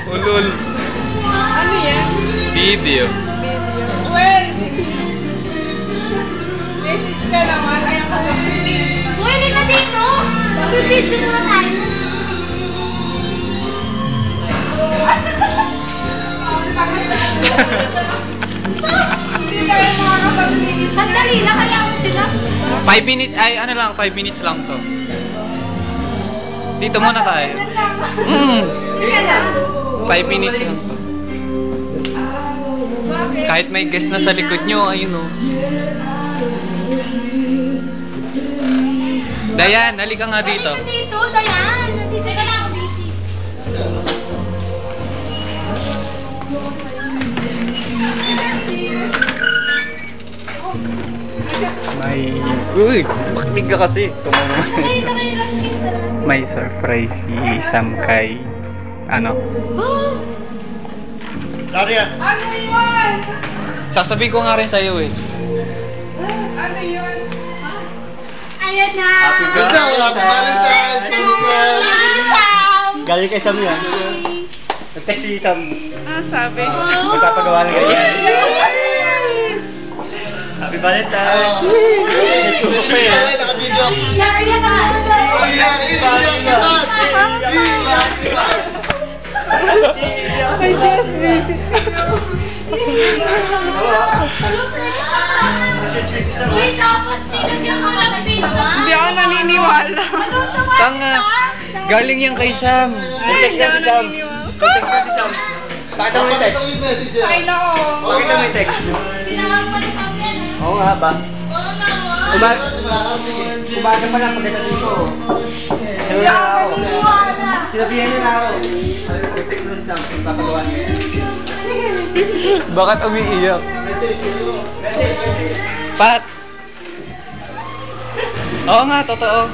Ulul. Ano yan? Video. Well, message ka naman. Ayan ka lang. Pwede ka dito. Mag-video naman tayo. Hindi tayo makakapag-release. Sandali na kaya mo sila. 5 minutes, ay ano lang, 5 minutes lang to. Dito muna tayo. 5 minutes lang to. Bakit? Kahit may guest na sa likod nyo, ayun o. Dayan, halika nga dito. Halika dito, Dayan. Nandito ka na ako busy. Uy, makinig ka kasi. May surprise si Sam kay, ano? Ano yun? Sasabihin ko nga rin sa'yo eh. Ano yun? Ayan na. Ganda, wala pa Valentine! Galing kay Sam yan. Nag-text si Sam. Ano sabi? Magpapagawa ng ganyan. Happy Valentine! Facebook pa eh. Naka-video. Ayan na. I just visit. Uy, dapat pinagyan ka na dito. Hindi ako naniniwala. Tanga, galing yan kay Sam. Nag-text Hindi na ako si Sam. naniniwala. Nag-text na si Sam. Pakita mo yung text. Pakita mo yung message niya. Ay, nako. Pakita mo yung text. Pinangang pa ni Sam yan. Oo nga ba? Oo nga, wow. Umaga pa lang pagkatating ko. Hindi ako naniniwala. Sinabihan niya na ako. Nag-text na si Sam. Magpapagawa niya. Bakit umiiyak? Pat! Oo nga, totoo.